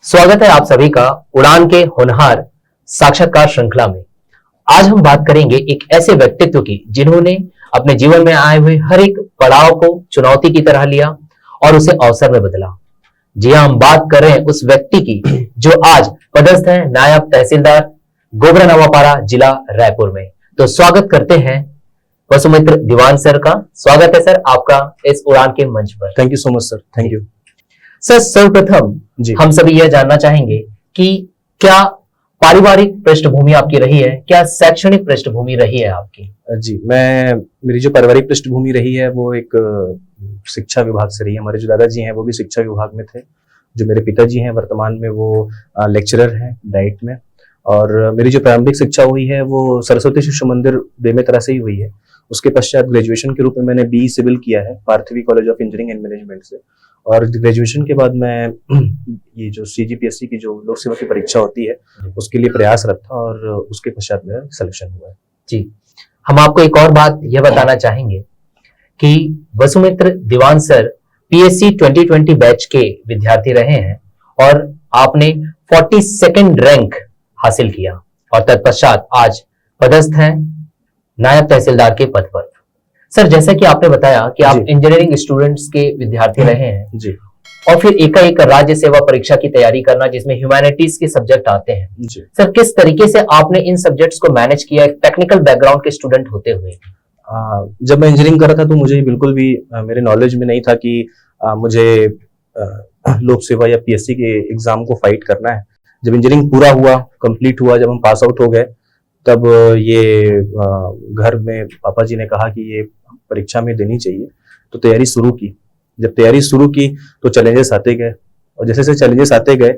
स्वागत है आप सभी का उड़ान के होनहार साक्षात्कार श्रृंखला में। आज हम बात करेंगे एक ऐसे व्यक्तित्व की जिन्होंने अपने जीवन में आए हुए हर एक पड़ाव को चुनौती की तरह लिया और उसे अवसर में बदला। जी हाँ, हम बात कर रहे हैं उस व्यक्ति की जो आज पदस्थ है नायब तहसीलदार गोबरा नवापाड़ा जिला रायपुर में। तो स्वागत करते हैं वसुमित्र दीवान सर का। स्वागत है सर आपका इस उड़ान के मंच पर। Thank you so much sir, thank you. Sir सर्वप्रथम हम सभी यह जानना चाहेंगे कि क्या पारिवारिक पृष्ठभूमि आपकी रही है, क्या शैक्षणिक पृष्ठभूमि रही है आपकी? जी, मेरी जो पारिवारिक पृष्ठभूमि रही है वो एक शिक्षा विभाग से रही है। हमारे जो दादाजी हैं वो भी शिक्षा विभाग में थे। जो मेरे पिताजी हैं वर्तमान में वो लेक्चरर हैं डाइट में। और मेरी जो प्रारंभिक शिक्षा हुई है वो सरस्वती शिशु मंदिर बेमेतरा से ही हुई है। उसके पश्चात ग्रेजुएशन के रूप में मैंने BE सिविल किया है Parthavi college of engineering and management से। और ग्रेजुएशन के बाद मैं ये जो CGPSC की जो लोक सेवा की परीक्षा होती है उसके लिए प्रयासरत था और उसके पश्चात मेरा सिलेक्शन हुआ है। जी, हम आपको एक और बात यह बताना चाहेंगे कि वसुमित्र दीवान सर PSC 2020 बैच के विद्यार्थी रहे हैं और आपने 42nd रैंक हासिल किया और तत्पश्चात आज पदस्थ हैं नायब तहसीलदार के पद पर। सर जैसा कि आपने बताया कि आप इंजीनियरिंग स्टूडेंट्स के विद्यार्थी रहे हैं जी, और फिर एकाएक राज्य सेवा परीक्षा की तैयारी करना जिसमें ह्यूमैनिटीज के सब्जेक्ट आते हैं जी। सर किस तरीके से आपने इन सब्जेक्ट्स को मैनेज किया एक टेक्निकल बैकग्राउंड के स्टूडेंट होते हुए? जब मैं इंजीनियरिंग कर रहा था तो मुझे बिल्कुल भी मेरे नॉलेज में नहीं था कि मुझे लोक सेवा या PSC के एग्जाम को फाइट करना है। जब इंजीनियरिंग पूरा हुआ, कंप्लीट हुआ, जब हम पास आउट हो गए तब ये घर में पापा जी ने कहा कि ये परीक्षा में देनी चाहिए, तो तैयारी शुरू की। जब तैयारी शुरू की तो चैलेंजेस आते गए और जैसे जैसे चैलेंजेस आते गए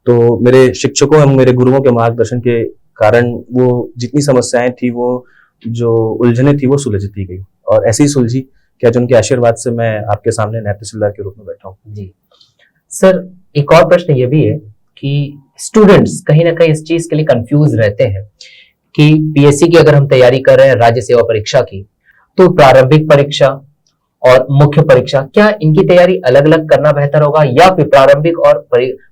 तो मेरे शिक्षकों और मेरे गुरुओं के मार्गदर्शन के कारण वो जितनी समस्याएं थी, वो जो उलझने थी वो सुलझती गई और ऐसी ही सुलझी कि आज उनके आशीर्वाद से मैं आपके सामने नायब तहसीलदार के रूप में बैठा हूँ। जी सर, एक और प्रश्न ये भी है कि स्टूडेंट्स कहीं ना कहीं इस चीज के लिए कंफ्यूज रहते हैं कि PSC की अगर हम तैयारी कर रहे हैं राज्य सेवा परीक्षा की, तो प्रारंभिक परीक्षा और मुख्य परीक्षा, क्या इनकी तैयारी अलग अलग करना बेहतर होगा या फिर प्रारंभिक और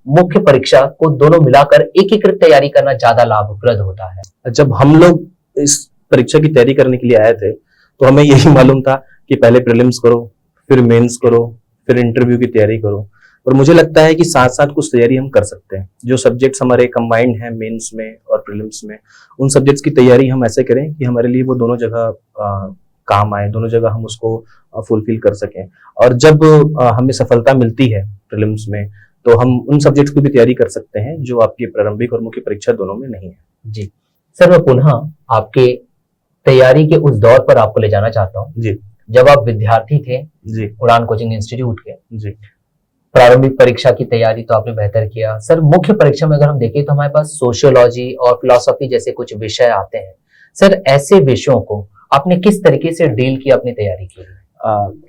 मुख्य परीक्षा को दोनों मिलाकर एकीकृत तैयारी करना ज्यादा लाभप्रद होता है? जब हम लोग इस परीक्षा की तैयारी करने के लिए आए थे तो हमें यही मालूम था कि पहले प्रीलिम्स करो, फिर मेंस करो, फिर इंटरव्यू की तैयारी करो। और मुझे लगता है कि साथ साथ कुछ तैयारी हम कर सकते हैं। जो सब्जेक्ट्स हमारे कंबाइंड हैं मेंस में और प्रीलिम्स में, उन सब्जेक्ट्स की तैयारी हम ऐसे करें कि हमारे लिए वो दोनों जगह काम आए, दोनों जगह हम उसको फुलफिल कर सकें। और जब हमें सफलता मिलती है प्रीलिम्स में तो हम उन सब्जेक्ट्स की भी तैयारी कर सकते हैं जो आपकी प्रारंभिक और मुख्य परीक्षा दोनों में नहीं है। जी सर, मैं पुनः आपके तैयारी के उस दौर पर आपको ले जाना चाहता हूँ जी, जब आप विद्यार्थी थे जी, उड़ान कोचिंग इंस्टीट्यूट के। जी। प्रारंभिक परीक्षा की तैयारी तो आपने बेहतर किया। सर मुख्य परीक्षा में अगर हम देखें तो हमारे पास सोशियोलॉजी और फिलॉसफी जैसे कुछ विषय आते हैं। सर ऐसे विषयों को आपने किस तरीके से डील किया अपनी तैयारी के लिए?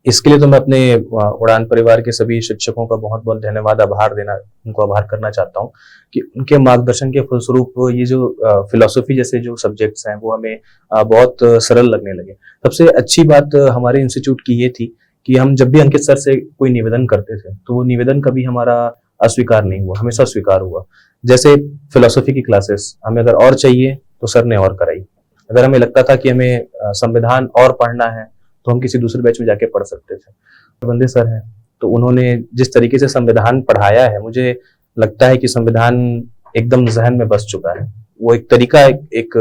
इसके लिए तो मैं अपने उड़ान परिवार के सभी शिक्षकों का बहुत बहुत धन्यवाद, उनको आभार करना चाहता हूँ कि उनके मार्गदर्शन के फलस्वरूप ये जो फिलॉसफी जैसे जो सब्जेक्ट्स हैं वो हमें बहुत सरल लगने लगे। सबसे अच्छी बात हमारे इंस्टीट्यूट की ये थी कि हम जब भी अंकित सर से कोई निवेदन करते थे तो वो निवेदन कभी हमारा अस्वीकार नहीं हुआ, हमेशा स्वीकार हुआ। जैसे फिलॉसफी की क्लासेस हमें अगर और चाहिए तो सर ने और कराई। अगर हमें लगता था कि हमें संविधान और पढ़ना है तो हम किसी दूसरे बैच में जाके पढ़ सकते थे। बंदे सर हैं तो उन्होंने जिस तरीके से संविधान पढ़ाया है, मुझे लगता है कि संविधान एकदम जहन में बस चुका है। वो एक तरीका एक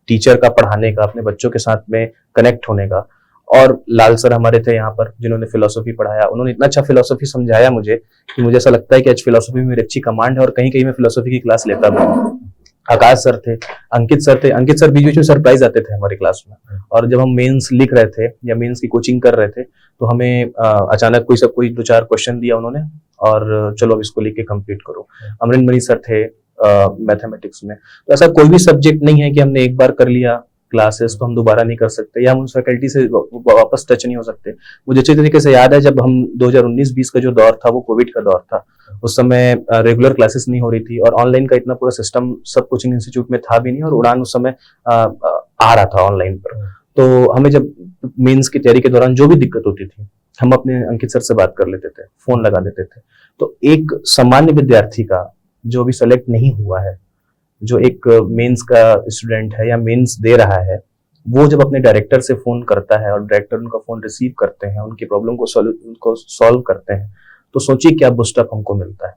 टीचर का पढ़ाने का, अपने बच्चों के साथ में कनेक्ट होने का। और लाल सर हमारे थे यहाँ पर जिन्होंने फिलॉसफी पढ़ाया, उन्होंने इतना अच्छा फिलॉसफी समझाया मुझे कि मुझे ऐसा लगता है कि आज फिलॉसफी में मेरी अच्छी कमांड है और कहीं कहीं मैं फिलॉसफी की क्लास लेता भी। आकाश सर थे, अंकित सर थे। अंकित सर बीच बीच में सरप्राइज आते थे हमारी क्लास में। और जब हम मेंस लिख रहे थे या मेंस की कोचिंग कर रहे थे तो हमें अचानक कोई 2-4 क्वेश्चन दिया उन्होंने और चलो अब इसको लिख के कंप्लीट करो। अमरिंदर मणि सर थे मैथमेटिक्स में। तो ऐसा कोई भी सब्जेक्ट नहीं है कि हमने एक बार कर लिया क्लासेस तो हम दोबारा नहीं कर सकते या हम उस फैकल्टी से वापस टच नहीं हो सकते। मुझे अच्छे तरीके से याद है जब हम 2019-20 का जो दौर था वो कोविड का दौर था। उस समय रेगुलर क्लासेस नहीं हो रही थी और ऑनलाइन का इतना पूरा सिस्टम सब कोचिंग इंस्टीट्यूट में था भी नहीं और उड़ान उस समय आ रहा था ऑनलाइन पर। तो हमें जब मेंस की तैयारी के दौरान जो भी दिक्कत होती थी हम अपने अंकित सर से बात कर लेते थे, फोन लगा देते थे। तो एक सामान्य विद्यार्थी का जो अभी सेलेक्ट नहीं हुआ है, जो एक मेंस का स्टूडेंट है या मेंस दे रहा है, वो जब अपने डायरेक्टर से फोन करता है और डायरेक्टर उनका फोन रिसीव करते हैं, उनकी प्रॉब्लम को सॉल्व करते हैं, तो सोचिए क्या बूस्टअप हमको मिलता है।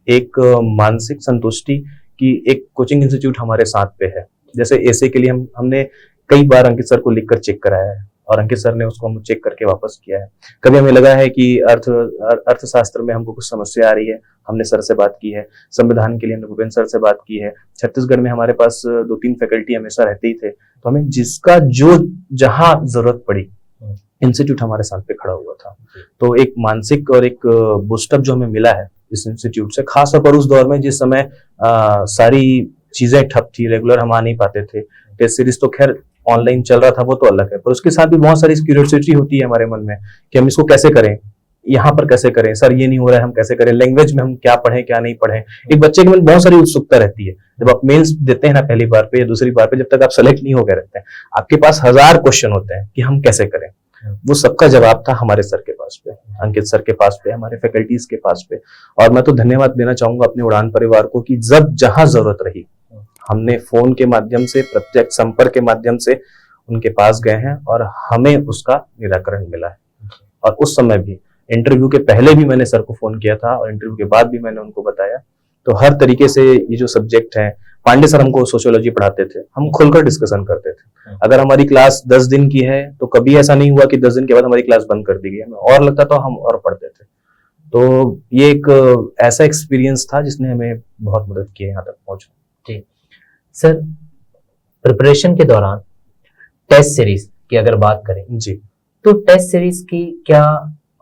एक मानसिक संतुष्टि की एक कोचिंग इंस्टीट्यूट हमारे साथ पे है। जैसे ऐसे के लिए हमने कई बार अंकित सर को लिखकर चेक कराया है और अंकित सर ने उसको हम चेक करके वापस किया है। कभी हमें लगा है कि अर्थशास्त्र में हमको कुछ समस्या आ रही है, हमने सर से बात की है। संविधान के लिए हमने भूपेंद्र सर से बात की है। छत्तीसगढ़ में हमारे पास 2-3 फैकल्टी हमेशा रहते ही थे, तो हमें जिसका जो जहां जरूरत पड़ी, इंस्टीट्यूट हमारे साथ पे खड़ा हुआ था। तो एक मानसिक और एक बूस्टअप जो हमें मिला है इस इंस्टीट्यूट से, खासतौर पर उस दौर में जिस समय सारी चीजें ठप थी, रेगुलर हम आ नहीं पाते थे। टेस्ट सीरीज तो खैर ऑनलाइन चल रहा था, वो तो अलग है, पर उसके साथ भी बहुत सारी क्यूरियोसिटी होती है हमारे मन में कि हम इसको कैसे करें, यहाँ पर कैसे करें, सर ये नहीं हो रहा है हम कैसे करें, लैंग्वेज में हम क्या पढ़ें क्या नहीं पढ़ें। एक बच्चे के मन बहुत सारी उत्सुकता रहती है। जब आप मेंस देते हैं ना पहली बार पे या दूसरी बार पे, जब तक आप सेलेक्ट नहीं हो गए रहते हैं, आपके पास 1000 क्वेश्चन होते हैं कि हम कैसे करें। वो सबका जवाब था हमारे सर के पास पे, अंकित सर के पास पे, हमारे फैकल्टीज के पास पे। और मैं तो धन्यवाद देना चाहूंगा अपने उड़ान परिवार को कि जब जहां जरूरत रही, हमने फोन के माध्यम से, प्रत्यक्ष संपर्क के माध्यम से उनके पास गए हैं और हमें उसका निराकरण मिला है। और उस समय भी, इंटरव्यू के पहले भी मैंने सर को फोन किया था और इंटरव्यू के बाद भी मैंने उनको बताया। तो हर तरीके से ये जो सब्जेक्ट है, पांडे सर हमको सोशियोलॉजी पढ़ाते थे, हम खुलकर डिस्कशन करते थे। अगर हमारी क्लास 10 दिन की है तो कभी ऐसा नहीं हुआ कि 10 दिन के बाद हमारी क्लास बंद कर दी गई, हमें और लगता तो हम और पढ़ते थे। तो ये एक ऐसा एक्सपीरियंस था जिसने हमें बहुत मदद की है यहाँ तक पहुंचने। जी सर, प्रिपरेशन के दौरान टेस्ट सीरीज की अगर बात करें जी, तो टेस्ट सीरीज की क्या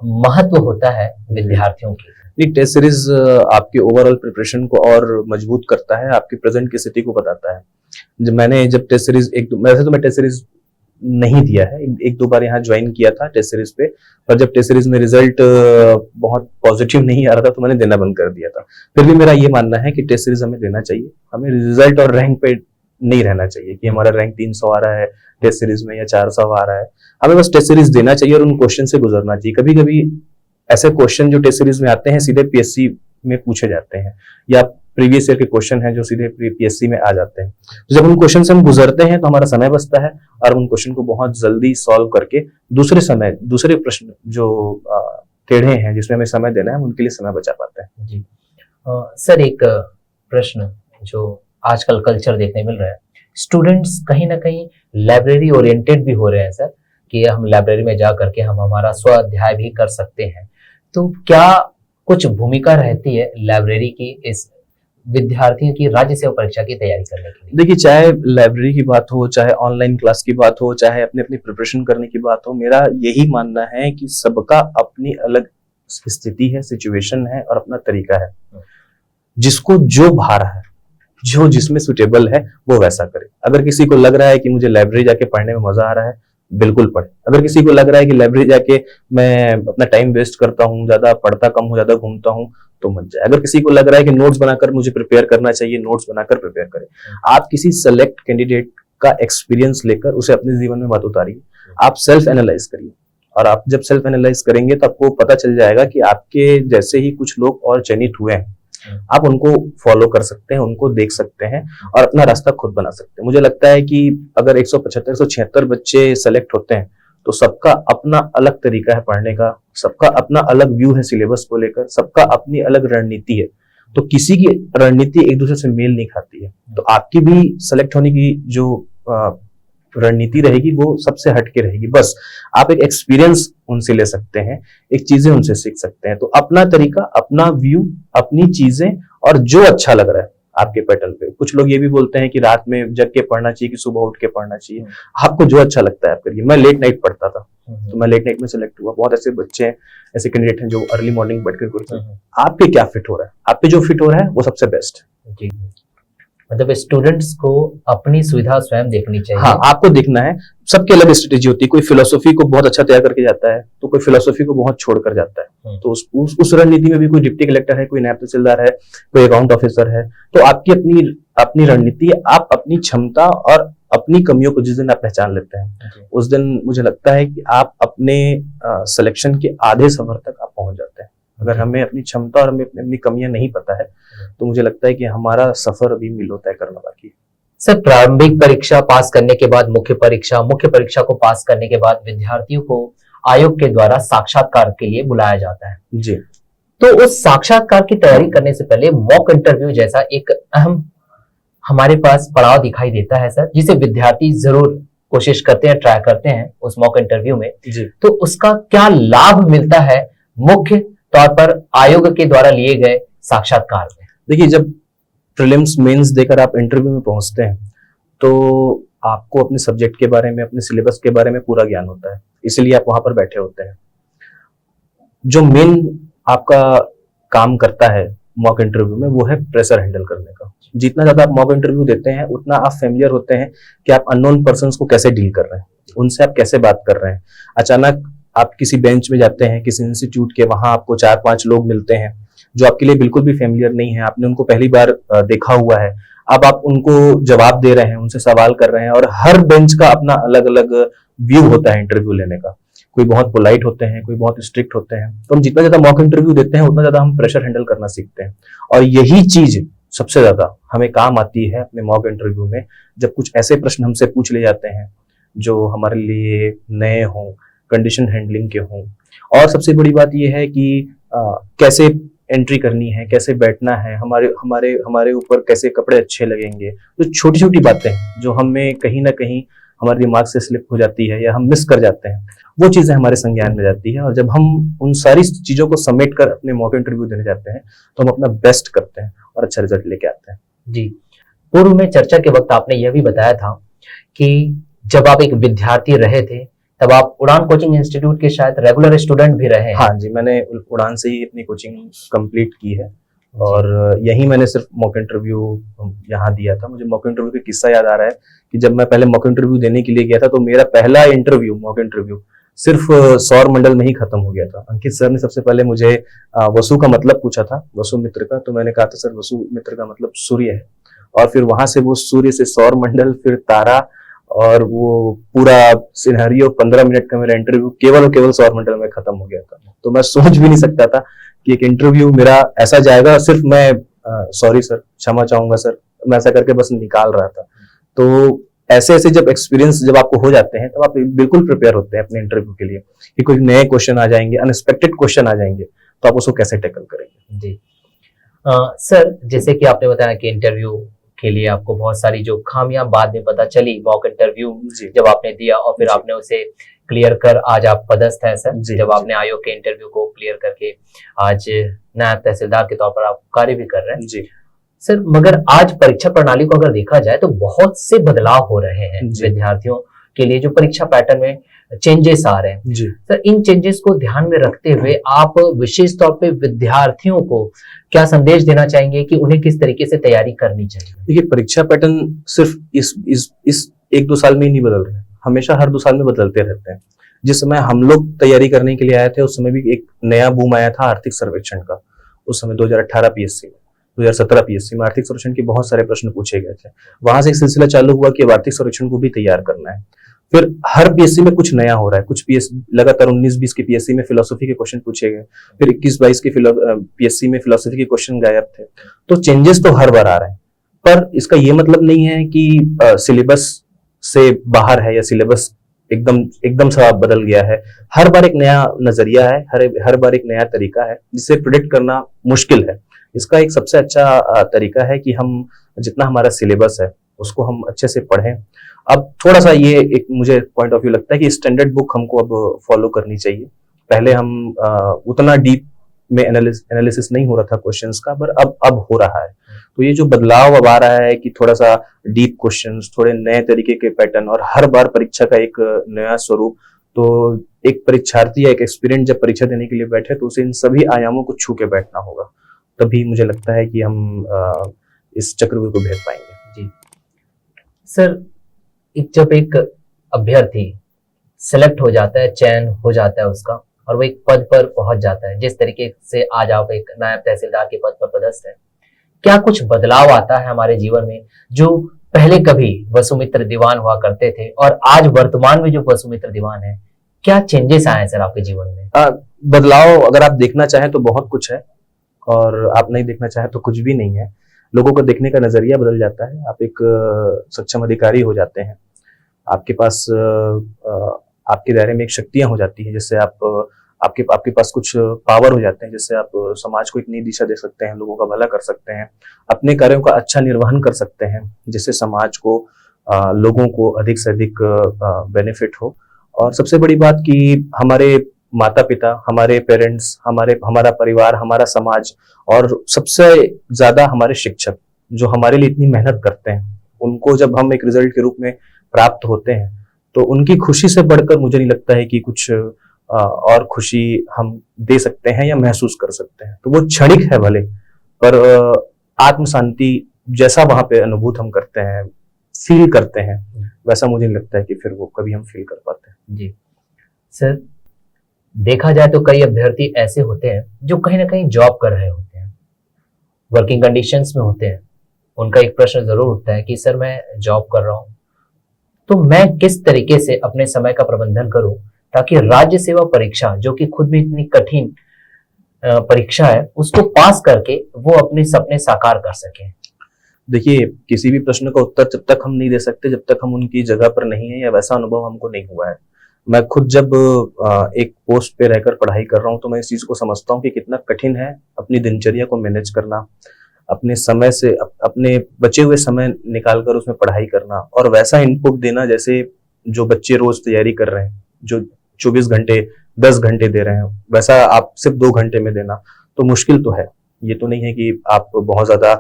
महत्व होता है विद्यार्थियों की? ये टेस्ट सीरीज आपके ओवरऑल प्रिपरेशन को और मजबूत करता है, आपकी प्रेजेंट की स्थिति को बताता है। जब टेस्ट सीरीज वैसे तो मैं टेस्ट सीरीज नहीं दिया है, 1-2 बार यहाँ ज्वाइन किया था टेस्ट सीरीज पे, पर जब टेस्ट सीरीज में रिजल्ट बहुत पॉजिटिव नहीं आ रहा था तो मैंने देना बंद कर दिया था। फिर भी मेरा ये मानना है कि टेस्ट सीरीज हमें देना चाहिए, हमें रिजल्ट और रैंक पे नहीं रहना चाहिए कि हमारा रैंक 300 आ रहा है टेस्ट सीरीज में या 400 आ रहा है। हमें बस टेस्ट सीरीज देना चाहिए और उन क्वेश्चन से गुजरना चाहिए। कभी कभी ऐसे क्वेश्चन जो टेस्ट सीरीज में आते हैं सीधे पीएससी में पूछे जाते हैं, या प्रीवियस ईयर के क्वेश्चन हैं जो सीधे पीएससी में आ जाते हैं। तो जब उन क्वेश्चन से हम गुजरते हैं तो हमारा समय बचता है और उन क्वेश्चन को बहुत जल्दी सॉल्व करके दूसरे प्रश्न जो टेढ़े हैं जिसमें हमें समय देना है, उनके लिए समय बचा पाते हैं। जी सर, एक प्रश्न जो आजकल कल्चर देखने मिल रहा है, स्टूडेंट्स कहीं ना कहीं लाइब्रेरी ओरिएंटेड भी हो रहे हैं सर, कि हम लाइब्रेरी में जा करके हम हमारा स्व अध्याय भी कर सकते हैं। तो क्या कुछ भूमिका रहती है लाइब्रेरी की इस विद्यार्थियों की राज्य सेवा परीक्षा की तैयारी करने के लिए? देखिए, चाहे लाइब्रेरी की बात हो, चाहे ऑनलाइन क्लास की बात हो, चाहे अपनी अपनी प्रिपरेशन करने की बात हो, मेरा यही मानना है कि सबका अपनी अलग स्थिति है, सिचुएशन है और अपना तरीका है। जिसको जो भा रहा है, जो जिसमें सुटेबल है, वो वैसा करे। अगर किसी को लग रहा है कि मुझे लाइब्रेरी जाके पढ़ने में मजा आ रहा है, बिल्कुल पढ़े। अगर किसी को लग रहा है कि लाइब्रेरी जाके मैं अपना टाइम वेस्ट करता हूँ, ज्यादा पढ़ता कम हूँ, ज्यादा घूमता हूँ, तो मत जाए। अगर किसी को लग रहा है कि नोट्स बनाकर मुझे प्रिपेयर करना चाहिए, नोट्स बनाकर प्रिपेयर करें। आप किसी सेलेक्ट कैंडिडेट का एक्सपीरियंस लेकर उसे अपने जीवन में मत उतारिए, आप सेल्फ एनालाइज करिए। और आप जब सेल्फ एनालाइज करेंगे तो आपको पता चल जाएगा कि आपके जैसे ही कुछ लोग और चयनित हुए हैं, आप उनको फॉलो कर सकते हैं, उनको देख सकते हैं और अपना रास्ता खुद बना सकते हैं। मुझे लगता है कि अगर 175-176 बच्चे सेलेक्ट होते हैं तो सबका अपना अलग तरीका है पढ़ने का, सबका अपना अलग व्यू है सिलेबस को लेकर, सबका अपनी अलग रणनीति है। तो किसी की रणनीति एक दूसरे से मेल नहीं खाती है। तो आपकी भी सेलेक्ट होने की जो रणनीति रहेगी वो सबसे हटके रहेगी। बस आप एक एक्सपीरियंस उनसे ले सकते हैं, एक चीजें उनसे सीख सकते हैं। तो अपना तरीका, अपना व्यू, अपनी चीजें और जो अच्छा लग रहा है आपके पैटर्न पे। कुछ लोग ये भी बोलते हैं कि रात में जग के पढ़ना चाहिए कि सुबह उठ के पढ़ना चाहिए। आपको जो अच्छा लगता है आप करिए। मैं लेट नाइट पढ़ता था तो मैं लेट नाइट में सेलेक्ट हुआ। बहुत ऐसे बच्चे हैं, ऐसे कैंडिडेट हैं जो अर्ली मॉर्निंग बैठकर करते हैं। आपके क्या फिट हो रहा है, आप पे जो फिट हो रहा है वो सबसे बेस्ट है। मतलब स्टूडेंट्स को अपनी सुविधा स्वयं देखनी चाहिए। हाँ, आपको देखना है। सबकी अलग स्ट्रेटेजी होती है। कोई फिलोसॉफी को बहुत अच्छा तैयार करके जाता है तो कोई फिलोसॉफी को बहुत छोड़कर जाता है। तो उस रणनीति में भी कोई डिप्टी कलेक्टर है, कोई नायब तहसीलदार है, कोई अकाउंट ऑफिसर है। तो आपकी अपनी रणनीति, आप अपनी क्षमता और अपनी कमियों को जिस दिन आप पहचान लेते हैं उस दिन मुझे लगता है कि आप अपने सिलेक्शन के आधे सफर तक आप पहुंच जाते हैं। अगर हमें अपनी क्षमता और हमें अपनी कमियां नहीं पता है तो मुझे लगता है कि हमारा सफर अभी मीलों तय करना बाकी है। सर, प्रारंभिक परीक्षा पास करने के बाद मुख्य परीक्षा को पास करने के बाद विद्यार्थियों को आयोग के द्वारा साक्षात्कार के लिए बुलाया जाता है जी। तो उस साक्षात्कार की तैयारी करने से पहले मॉक इंटरव्यू जैसा एक अहम हमारे पास पड़ाव दिखाई देता है सर, जिसे विद्यार्थी जरूर कोशिश करते हैं, ट्राई करते हैं उस मॉक इंटरव्यू में। जी। तो उसका क्या लाभ मिलता है मुख्य तौर पर आयोग के द्वारा लिए गए साक्षात्कार में? देखिए, जब प्रीलिम्स मेंस देकर आप इंटरव्यू में पहुंचते हैं तो आपको अपने सब्जेक्ट के बारे में, अपने सिलेबस के बारे में पूरा ज्ञान होता है, इसलिए आप वहां पर बैठे होते हैं। जो मेन आपका काम करता है मॉक इंटरव्यू में वो है प्रेशर हैंडल करने का। जितना ज्यादा आप मॉक इंटरव्यू देते हैं उतना आप फेमिलियर होते हैं कि आप अननोन पर्सन्स को कैसे डील कर रहे हैं, उनसे आप कैसे बात कर रहे हैं। अचानक आप किसी बेंच में जाते हैं किसी इंस्टीट्यूट के, वहां आपको 4-5 लोग मिलते हैं जो आपके लिए बिल्कुल भी फेमिलियर नहीं है, आपने उनको पहली बार देखा हुआ है। अब आप उनको जवाब दे रहे हैं, उनसे सवाल कर रहे हैं और हर बेंच का अपना अलग अलग व्यू होता है इंटरव्यू लेने का। कोई बहुत पोलाइट होते हैं, कोई बहुत स्ट्रिक्ट होते हैं। तो हम जितना ज्यादा मॉक इंटरव्यू देते हैं उतना ज्यादा हम प्रेशर हैंडल करना सीखते हैं और यही चीज सबसे ज्यादा हमें काम आती है अपने मॉक इंटरव्यू में, जब कुछ ऐसे प्रश्न हमसे पूछ ले जाते हैं जो हमारे लिए नए हों, कंडीशन हैंडलिंग के हों। और सबसे बड़ी बात यह है कि कैसे एंट्री करनी है, कैसे बैठना है, हमारे हमारे हमारे ऊपर कैसे कपड़े अच्छे लगेंगे। तो छोटी छोटी बातें जो हमें कहीं ना कहीं हमारे दिमाग से स्लिप हो जाती है या हम मिस कर जाते हैं, वो चीजें हमारे संज्ञान में जाती है। और जब हम उन सारी चीजों को समेट कर अपने मॉक इंटरव्यू देने जाते हैं तो हम अपना बेस्ट करते हैं और अच्छा रिजल्ट लेके आते हैं। जी, पूर्व में चर्चा के वक्त आपने यह भी बताया था कि जब आप एक विद्यार्थी रहे थे तब आप उड़ान कोचिंग इंस्टीट्यूट के शायद रेगुलर स्टूडेंट भी रहे हैं। हाँ जी, मैंने उड़ान से ही अपनी कोचिंग कंप्लीट की है और यही मैंने सिर्फ मॉक इंटरव्यू यहाँ दिया था। मुझे मॉक इंटरव्यू का किस्सा याद आ रहा है कि जब मैं पहले मॉक इंटरव्यू देने के लिए गया था तो मेरा पहला इंटरव्यू मॉक इंटरव्यू सिर्फ सौर मंडल में ही खत्म हो गया था। अंकित सर ने सबसे पहले मुझे वसु का मतलब पूछा था, वसु मित्र का। तो मैंने कहा था सर वसु मित्र का मतलब सूर्य है। और फिर वहां से वो सूर्य से सौर मंडल, फिर तारा, और वो पूरा सिनेरियो 15 मिनट का मेरा इंटरव्यू केवल सौर मंडल में खत्म हो गया था। तो मैं सोच भी नहीं सकता था कि एक इंटरव्यू मेरा ऐसा जाएगा। सिर्फ मैं सॉरी सर, क्षमा चाहूंगा सर, मैं ऐसा करके बस निकाल रहा था। तो ऐसे ऐसे जब एक्सपीरियंस जब आपको हो जाते हैं तब आप बिल्कुल प्रिपेयर होते हैं अपने इंटरव्यू के लिए कि कोई नए क्वेश्चन आ जाएंगे, अनएक्सपेक्टेड क्वेश्चन आ जाएंगे, तो आप उसको कैसे टैकल करेंगे। जी सर, जैसे कि आपने बताया कि इंटरव्यू के लिए आपको बहुत सारी जो खामियां बाद में पता चली मॉक इंटरव्यू जब आपने दिया और फिर आपने उसे क्लियर कर आज आप पदस्थ हैं सर। जब आपने आयोग के इंटरव्यू को क्लियर करके आज नायब तहसीलदार के तौर पर आप कार्य भी कर रहे हैं जी सर। मगर आज परीक्षा प्रणाली को अगर देखा जाए तो बहुत से बदलाव हो रहे हैं विद्यार्थियों के लिए, जो परीक्षा पैटर्न में चेंजेस आ रहे हैं जी सर। इन चेंजेस को ध्यान में रखते हुए आप विशेष तौर पे विद्यार्थियों को क्या संदेश देना चाहेंगे कि उन्हें किस तरीके से तैयारी करनी चाहिए? देखिए, परीक्षा पैटर्न सिर्फ इस 1-2 साल में ही नहीं बदल रहे, हमेशा हर 2 साल में बदलते रहते हैं। जिस समय हम लोग तैयारी करने के लिए आए थे उस समय भी एक नया बूम आया था आर्थिक सर्वेक्षण का। उस समय 2018 पीएससी में, 2017 पीएससी में आर्थिक सर्वेक्षण के बहुत सारे प्रश्न पूछे गए थे। वहां से एक सिलसिला चालू हुआ कि अब आर्थिक सर्वेक्षण को भी तैयार करना है। फिर हर पीएससी में कुछ नया हो रहा है। कुछ पीएससी लगातार 19-20 के पीएससी में फिलोसफी के क्वेश्चन पूछे गए, फिर 21-22 के पीएससी में फिलोसफी के क्वेश्चन गायब थे। तो चेंजेस तो हर बार आ रहे हैं, पर इसका ये मतलब नहीं है कि सिलेबस से बाहर है या सिलेबस एकदम सा बदल गया है। हर बार एक नया नजरिया है, हर बार एक नया तरीका है जिसे प्रेडिक्ट करना मुश्किल है। इसका एक सबसे अच्छा तरीका है कि हम जितना हमारा सिलेबस है उसको हम अच्छे से पढ़ें। अब थोड़ा सा ये एक मुझे पॉइंट ऑफ व्यू लगता है कि स्टैंडर्ड बुक हमको अब फॉलो करनी चाहिए। पहले हम उतना डीप में एनालिसिस नहीं हो रहा था क्वेश्चंस का, पर अब हो रहा है। तो ये जो बदलाव अब आ रहा है कि थोड़ा सा डीप क्वेश्चंस, थोड़े नए तरीके के पैटर्न और हर बार परीक्षा का एक नया स्वरूप, तो एक परीक्षार्थी या एक एक्सपीरियंस जब परीक्षा देने के लिए बैठे तो उसे इन सभी आयामों को छू के बैठना होगा, तभी मुझे लगता है कि हम इस चक्रव्यूह को भेद पाएंगे। जी सर, जब एक अभ्यर्थी सिलेक्ट हो जाता है, चयन हो जाता है उसका, और वो एक पद पर पहुंच जाता है, जिस तरीके से आज आप एक नायब तहसीलदार के पद पर पदस्थ हैं, क्या कुछ बदलाव आता है हमारे जीवन में जो पहले कभी वसुमित्र दीवान हुआ करते थे और आज वर्तमान में जो वसुमित्र दीवान है, क्या चेंजेस आए हैं सर आपके जीवन में? बदलाव अगर आप देखना चाहें तो बहुत कुछ है, और आप नहीं देखना चाहें तो कुछ भी नहीं है। लोगों को देखने का नजरिया बदल जाता है। आप एक सक्षम अधिकारी हो जाते हैं, आपके पास आपके दायरे में एक शक्तियां हो जाती हैं, जिससे आप आपके आपके पास कुछ पावर हो जाते हैं, जिससे आप समाज को एक नई दिशा दे सकते हैं, लोगों का भला कर सकते हैं, अपने कार्यों का अच्छा निर्वहन कर सकते हैं, जिससे समाज को लोगों को अधिक से अधिक बेनिफिट हो। और सबसे बड़ी बात कि हमारे माता पिता, हमारे पेरेंट्स, हमारा परिवार, हमारा समाज, और सबसे ज्यादा हमारे शिक्षक जो हमारे लिए इतनी मेहनत करते हैं, उनको जब हम एक रिजल्ट के रूप में प्राप्त होते हैं तो उनकी खुशी से बढ़कर मुझे नहीं लगता है कि कुछ और खुशी हम दे सकते हैं या महसूस कर सकते हैं। तो वो क्षणिक है भले, पर आत्म शांति जैसा वहां पे अनुभूत हम करते हैं, फील करते हैं, वैसा मुझे नहीं लगता है कि फिर वो कभी हम फील कर पाते हैं। जी सर, देखा जाए तो कई अभ्यर्थी ऐसे होते हैं जो कहीं ना कहीं जॉब कर रहे होते हैं, वर्किंग कंडीशंस में होते हैं। उनका एक प्रश्न जरूर उठता है कि सर मैं जॉब कर रहा हूं, तो मैं किस तरीके से अपने समय का प्रबंधन करूं ताकि राज्य सेवा परीक्षा, जो कि खुद भी इतनी कठिन परीक्षा है, उसको पास करके वो अपने सपने साकार कर सके। देखिए, किसी भी प्रश्न का उत्तर जब तक हम नहीं दे सकते, जब तक हम उनकी जगह पर नहीं है या वैसा अनुभव हमको नहीं हुआ है। मैं खुद जब एक पोस्ट पे रहकर पढ़ाई कर रहा हूँ तो मैं इस चीज को समझता हूँ कि कितना कठिन है अपनी दिनचर्या को मैनेज करना, अपने समय से अपने बचे हुए समय निकालकर उसमें पढ़ाई करना और वैसा इनपुट देना जैसे जो बच्चे रोज तैयारी कर रहे हैं, जो 24 घंटे 10 घंटे दे रहे हैं, वैसा आप सिर्फ 2 घंटे में देना तो मुश्किल तो है। ये तो नहीं है कि आप बहुत ज्यादा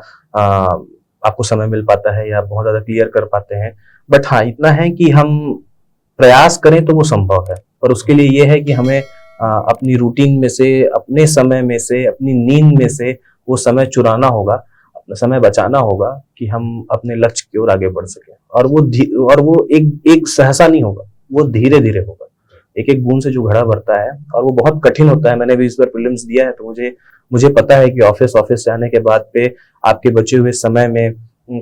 आपको समय मिल पाता है या आप बहुत ज्यादा क्लियर कर पाते हैं, बट हाँ इतना है कि हम प्रयास करें तो वो संभव है। और उसके लिए ये है कि हमें अपनी रूटीन में से, अपने समय में से, अपनी नींद में से वो समय चुराना होगा, अपना समय बचाना होगा कि हम अपने लक्ष्य की ओर आगे बढ़ सके। और वो एक सहसा नहीं होगा, वो धीरे धीरे होगा, एक एक बूंद से जो घड़ा भरता है, और वो बहुत कठिन होता है। मैंने भी इस बार प्रीलिम्स दिया है तो मुझे पता है कि ऑफिस से आने के बाद पे आपके बचे हुए समय में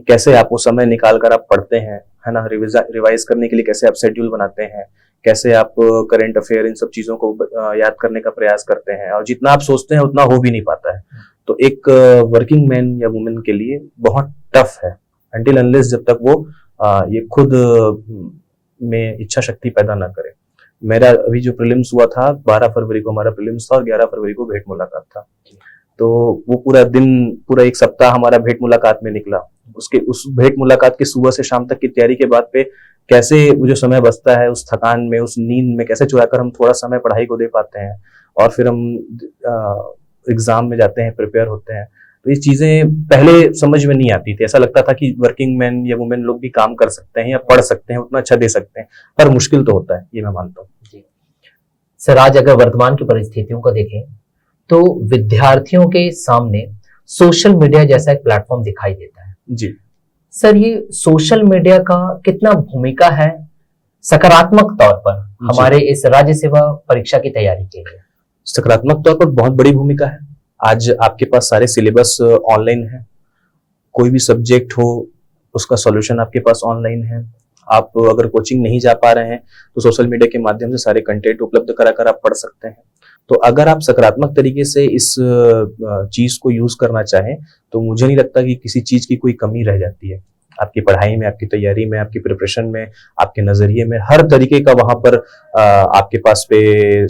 कैसे आप वो समय निकाल कर आप पढ़ते हैं, है ना, रिवाइज करने के लिए कैसे आप शेड्यूल बनाते हैं, कैसे आप करंट अफेयर इन सब चीजों को याद करने का प्रयास करते हैं, और जितना आप सोचते हैं उतना हो भी नहीं पाता है। तो एक वर्किंग मैन या वुमेन के लिए बहुत टफ है अनटिल अनलेस जब तक वो ये खुद में इच्छा शक्ति पैदा ना करे। मेरा अभी जो प्रीलिम्स हुआ था 12 फरवरी को हमारा प्रीलिम्स था और 11 फरवरी को भेंट मुलाकात था, तो वो पूरा एक सप्ताह हमारा भेंट मुलाकात में निकला। उस भेंट मुलाकात की सुबह से शाम तक की तैयारी के बाद पे कैसे वो जो समय बचता है उस थकान में, उस नींद में कैसे चुराकर हम थोड़ा समय पढ़ाई को दे पाते हैं और फिर हम एग्जाम में जाते हैं, प्रिपेयर होते हैं। तो ये चीजें पहले समझ में नहीं आती थी, ऐसा लगता था कि वर्किंग मैन या वुमेन लोग भी काम कर सकते हैं या पढ़ सकते हैं, उतना अच्छा दे सकते हैं, पर मुश्किल तो होता है, ये मैं मानता हूँ। सर आज अगर वर्तमान की परिस्थितियों को देखें तो विद्यार्थियों के सामने सोशल मीडिया जैसा एक प्लेटफॉर्म दिखाई देता है। जी सर, ये सोशल मीडिया का कितना भूमिका है सकारात्मक तौर पर हमारे इस राज्य सेवा परीक्षा की तैयारी के लिए? सकारात्मक तौर पर बहुत बड़ी भूमिका है। आज आपके पास सारे सिलेबस ऑनलाइन है, कोई भी सब्जेक्ट हो उसका सॉल्यूशन आपके पास ऑनलाइन है। आप अगर कोचिंग नहीं जा पा रहे हैं तो सोशल मीडिया के माध्यम से सारे कंटेंट उपलब्ध कराकर आप पढ़ सकते हैं। तो अगर आप सकारात्मक तरीके से इस चीज को यूज करना चाहें तो मुझे नहीं लगता कि किसी चीज की कोई कमी रह जाती है। आपकी पढ़ाई में, आपकी तैयारी में, आपकी प्रिपरेशन में, आपके नजरिए में, हर तरीके का वहां पर आपके पास पे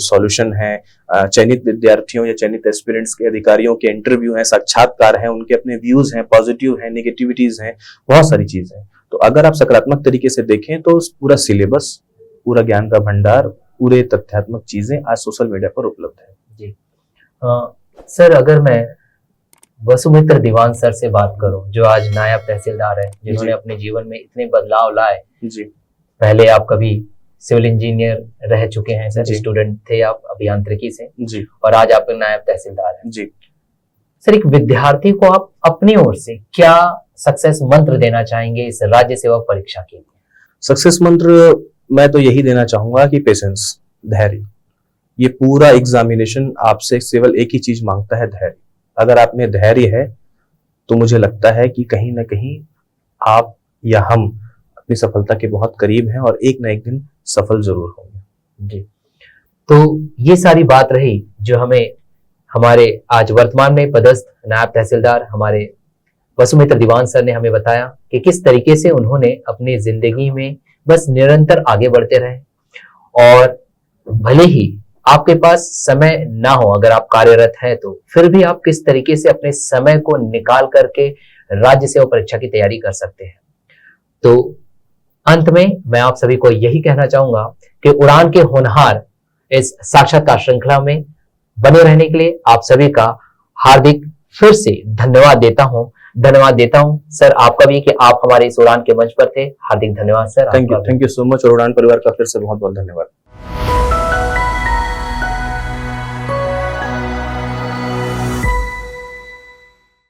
सॉल्यूशन है। चयनित विद्यार्थियों या चयनित एस्पिरेंट्स के, अधिकारियों के इंटरव्यू हैं, साक्षात्कार हैं, उनके अपने व्यूज हैं, पॉजिटिव हैं, नेगेटिविटीज हैं, बहुत सारी चीजें हैं। तो अगर आप सकारात्मक तरीके से देखें तो पूरा सिलेबस, पूरा ज्ञान का भंडार, पूरे तथ्यात्मक चीजें आज सोशल मीडिया पर उपलब्ध है। जी सर, अगर मैं वसुमित्र दीवान सर से बात करूं जो आज नायब तहसीलदार है, जिन्होंने अपने जीवन में इतने बदलाव लाए। जी, पहले आप कभी सिविल इंजीनियर रह चुके हैं सर, स्टूडेंट थे आप अभियांत्रिकी से जी, और आज आप नायब तहसीलदार हैं जी। सर, एक विद्यार्थी को आप अपनी ओर से क्या सक्सेस मंत्र देना चाहेंगे इस राज्य सेवा परीक्षा के लिए? सक्सेस मंत्र मैं तो यही देना चाहूंगा कि पेशेंस, धैर्य। ये पूरा एग्जामिनेशन आपसे केवल एक ही चीज मांगता है, धैर्य। अगर आप में धैर्य है तो मुझे लगता है कि कहीं ना कहीं आप या हम अपनी सफलता के बहुत करीब हैं और एक ना एक दिन सफल जरूर होंगे। जी। तो ये सारी बात रही जो हमें हमारे आज वर्तमान में पदस्थ नायब तहसीलदार हमारे वसुमित्र दीवान सर ने हमें बताया कि किस तरीके से उन्होंने अपनी जिंदगी में बस निरंतर आगे बढ़ते रहे, और भले ही आपके पास समय ना हो, अगर आप कार्यरत हैं तो फिर भी आप किस तरीके से अपने समय को निकाल करके राज्य सेवा परीक्षा की तैयारी कर सकते हैं। तो अंत में मैं आप सभी को यही कहना चाहूंगा कि उड़ान के होनहार इस साक्षात्कार श्रृंखला में बने रहने के लिए आप सभी का हार्दिक फिर से धन्यवाद देता हूं। सर आपका भी कि आप हमारे इस उड़ान के मंच पर थे। हार्दिक धन्यवाद sir. Thank you so much, और उड़ान परिवार का फिर से बहुत बहुत धन्यवाद।